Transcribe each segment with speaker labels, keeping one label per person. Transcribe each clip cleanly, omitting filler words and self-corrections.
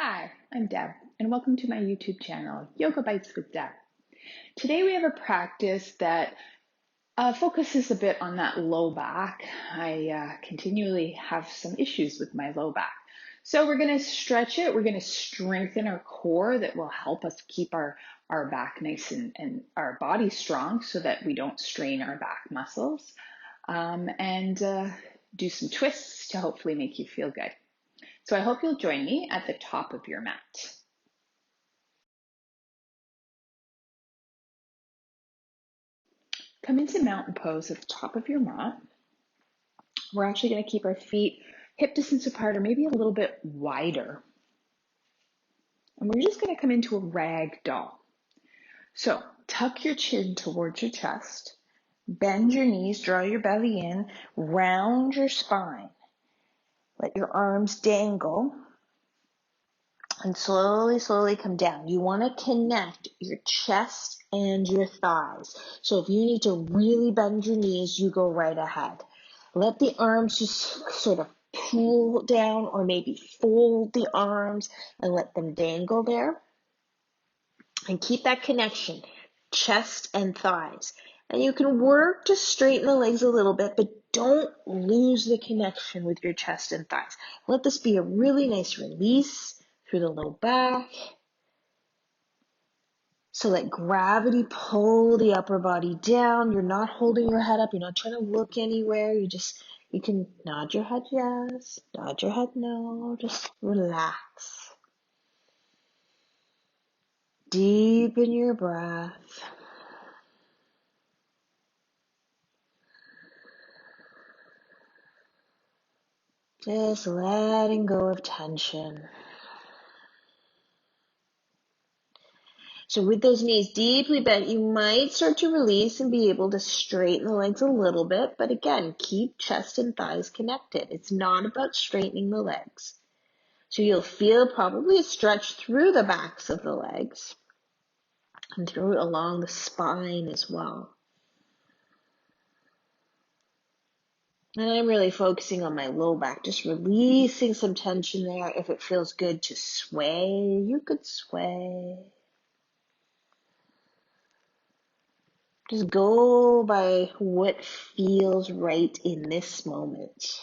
Speaker 1: Hi, I'm Deb, and welcome to my YouTube channel, Yoga Bites with Deb. Today we have a practice that focuses a bit on that low back. I continually have some issues with my low back. So we're going to stretch it. We're going to strengthen our core that will help us keep our back nice and our body strong so that we don't strain our back muscles. And do some twists to hopefully make you feel good. So I hope you'll join me at the top of your mat. Come into mountain pose at the top of your mat. We're actually going to keep our feet hip distance apart or maybe a little bit wider. And we're just going to come into a ragdoll. So tuck your chin towards your chest, bend your knees, draw your belly in, round your spine. Let your arms dangle and slowly come down. You want to connect your chest and your thighs. So if you need to really bend your knees, you go right ahead. Let the arms just sort of pull down or maybe fold the arms and let them dangle there. And keep that connection, chest and thighs. And you can work to straighten the legs a little bit, but don't lose the connection with your chest and thighs. Let this be a really nice release through the low back. So let gravity pull the upper body down. You're not holding your head up. You're not trying to look anywhere. You can nod your head yes, nod your head no. Just relax. Deepen your breath. Just letting go of tension. So with those knees deeply bent, you might start to release and be able to straighten the legs a little bit. But again, keep chest and thighs connected. It's not about straightening the legs. So you'll feel probably a stretch through the backs of the legs and through along the spine as well. And I'm really focusing on my low back, just releasing some tension there. If it feels good to sway, you could sway. Just go by what feels right in this moment.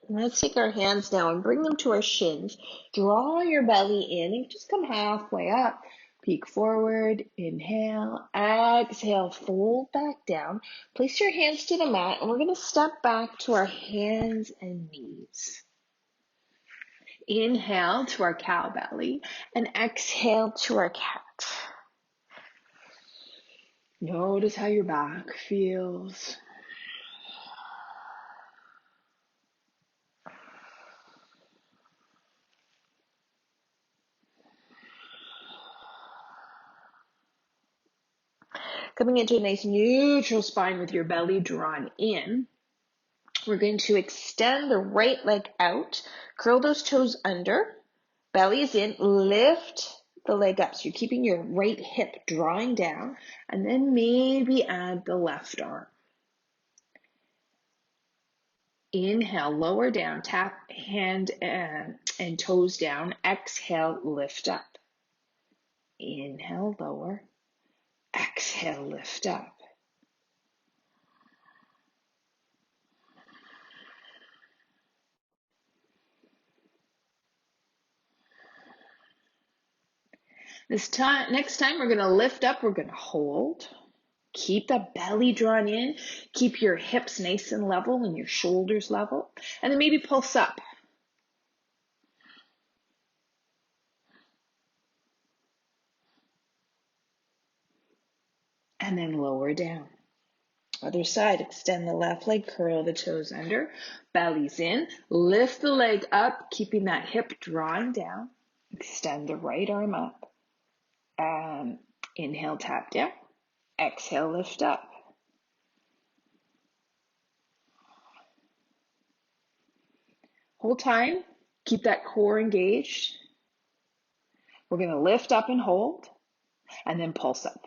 Speaker 1: Let's take our hands now and bring them to our shins. Draw your belly in and just come halfway up. Peek forward, inhale, exhale, fold back down. Place your hands to the mat and we're going to step back to our hands and knees. Inhale to our cow belly and exhale to our cat. Notice how your back feels. Coming into a nice neutral spine with your belly drawn in. We're going to extend the right leg out, curl those toes under, belly is in, lift the leg up. So you're keeping your right hip drawing down, and then maybe add the left arm. Inhale, lower down, tap hand and toes down. Exhale, lift up. Inhale, lower. Exhale, lift up. Next time we're going to lift up, we're going to hold. Keep the belly drawn in. Keep your hips nice and level and your shoulders level. And then maybe pulse up. And then lower down. Other side, extend the left leg, curl the toes under, belly's in, lift the leg up, keeping that hip drawing down, extend the right arm up, inhale, tap down, exhale, lift up. Whole time, keep that core engaged. We're going to lift up and hold, and then pulse up.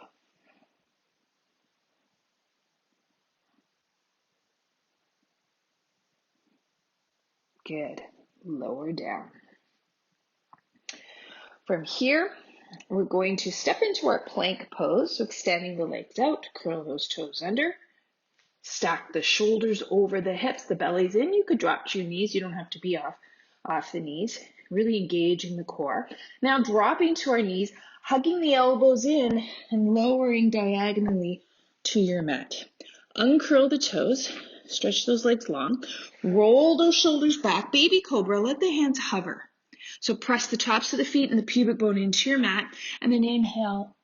Speaker 1: Good. Lower down. From here, we're going to step into our plank pose. So extending the legs out, curl those toes under. Stack the shoulders over the hips, the belly's in. You could drop to your knees. You don't have to be off the knees. Really engaging the core. Now dropping to our knees, hugging the elbows in and lowering diagonally to your mat. Uncurl the toes, stretch those legs long, roll those shoulders back, baby cobra, let the hands hover. So press the tops of the feet and the pubic bone into your mat, and then inhale,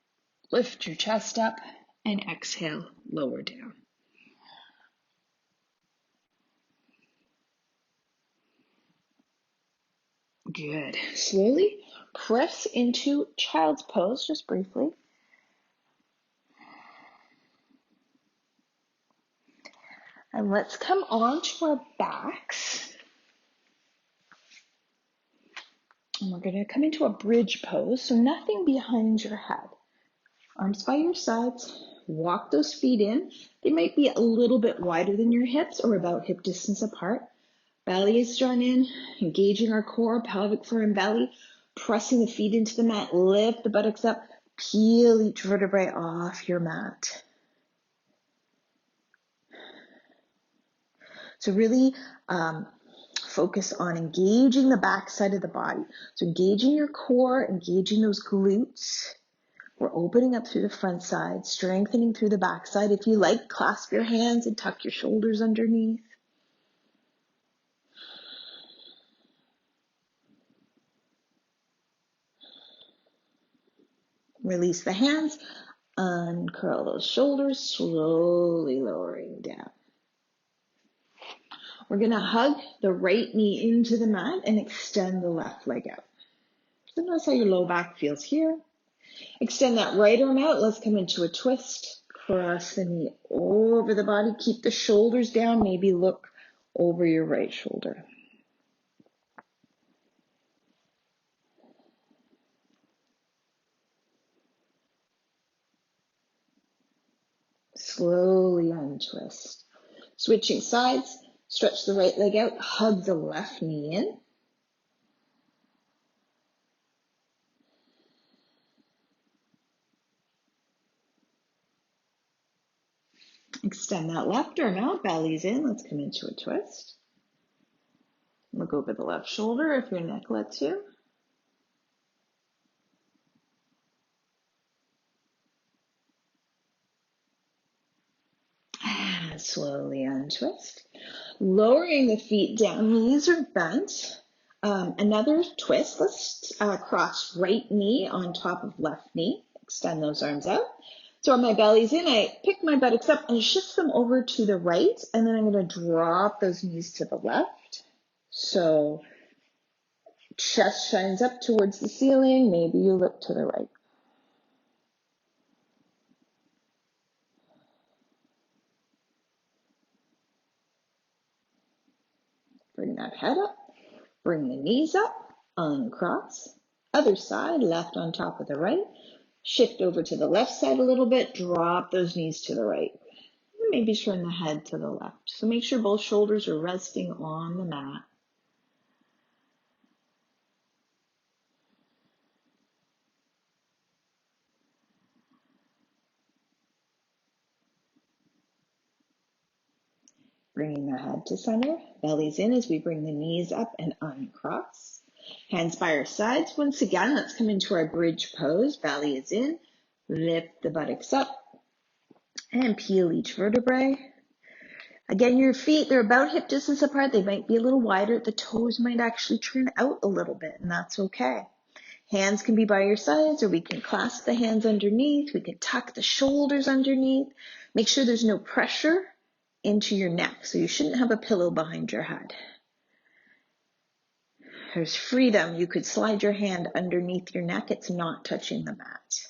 Speaker 1: lift your chest up, and exhale, lower down. Good. Slowly press into child's pose, just briefly. And let's come on to our backs. And we're going to come into a bridge pose, so nothing behind your head. Arms by your sides, walk those feet in. They might be a little bit wider than your hips or about hip distance apart. Belly is drawn in, engaging our core, pelvic floor and belly, pressing the feet into the mat, lift the buttocks up, peel each vertebrae off your mat. So really focus on engaging the back side of the body. So engaging your core, engaging those glutes. We're opening up through the front side, strengthening through the back side. If you like, clasp your hands and tuck your shoulders underneath. Release the hands, uncurl those shoulders, slowly lowering down. We're going to hug the right knee into the mat and extend the left leg out. So notice how your low back feels here. Extend that right arm out. Let's come into a twist. Cross the knee over the body. Keep the shoulders down. Maybe look over your right shoulder. Slowly untwist. Switching sides. Stretch the right leg out. Hug the left knee in. Extend that left arm out. Belly's in. Let's come into a twist. Look over the left shoulder if your neck lets you. And slowly untwist. Lowering the feet down, knees are bent. Another twist. Let's cross right knee on top of left knee. Extend those arms out. So my belly's in, I pick my buttocks up and shift them over to the right, and then I'm going to drop those knees to the left. So chest shines up towards the ceiling. Maybe you look to the right. Bring that head up. Bring the knees up. Uncross. Other side, left on top of the right. Shift over to the left side a little bit. Drop those knees to the right. And maybe turn the head to the left. So make sure both shoulders are resting on the mat. Bringing the head to center, belly's in as we bring the knees up and uncross. Hands by our sides. Once again, let's come into our bridge pose. Belly is in. Lift the buttocks up and peel each vertebrae. Again, your feet, they're about hip distance apart. They might be a little wider. The toes might actually turn out a little bit, and that's okay. Hands can be by your sides, or we can clasp the hands underneath. We can tuck the shoulders underneath. Make sure there's no pressure into your neck. So you shouldn't have a pillow behind your head. There's freedom. You could slide your hand underneath your neck. It's not touching the mat.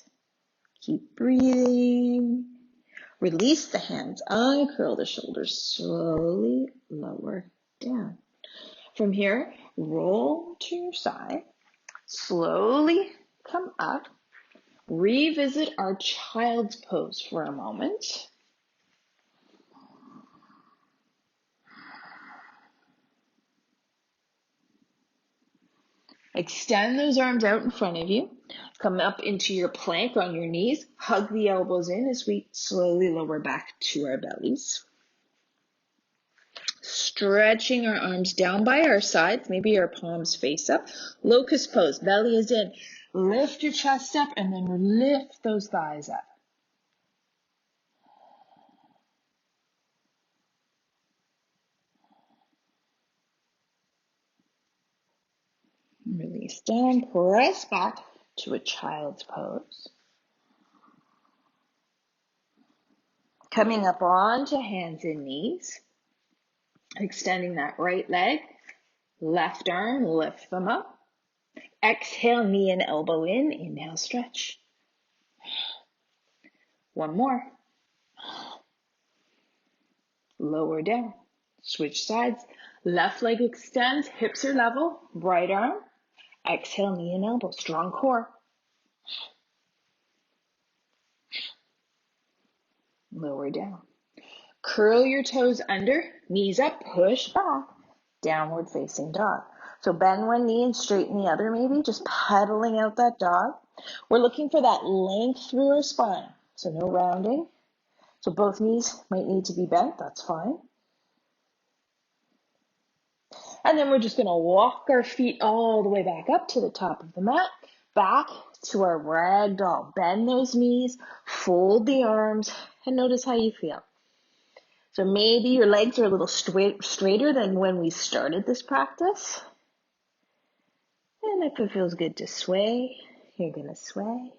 Speaker 1: Keep breathing. Release the hands. Uncurl the shoulders. Slowly lower down. From here, roll to your side. Slowly come up. revisit our child's pose for a moment. Extend those arms out in front of you. Come up into your plank on your knees. Hug the elbows in as we slowly lower back to our bellies. Stretching our arms down by our sides. Maybe our palms face up. Locust pose. Belly is in. Lift your chest up and then lift those thighs up. Release down. Press back to a child's pose. Coming up onto hands and knees. Extending that right leg. Left arm, lift them up. Exhale, knee and elbow in. Inhale, stretch. One more. Lower down. Switch sides. Left leg extends, hips are level. Right arm. Exhale, knee and elbow. Strong core. Lower down. Curl your toes under, knees up, push back. Downward facing dog. So bend one knee and straighten the other maybe, just pedaling out that dog. We're looking for that length through our spine, so no rounding. So both knees might need to be bent, that's fine. And then we're just gonna walk our feet all the way back up to the top of the mat, back to our ragdoll. Bend those knees, fold the arms, and notice how you feel. So maybe your legs are a little straighter than when we started this practice. And if it feels good to sway, you're gonna sway.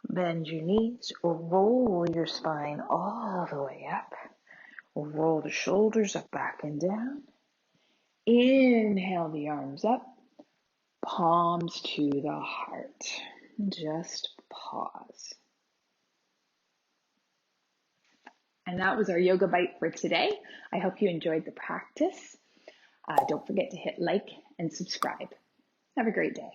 Speaker 1: Bend your knees or roll your spine all the way up. Roll the shoulders up, back, and down. Inhale the arms up, palms to the heart. Just pause. And that was our yoga bite for today. I hope you enjoyed the practice. Don't forget to hit like and subscribe. Have a great day.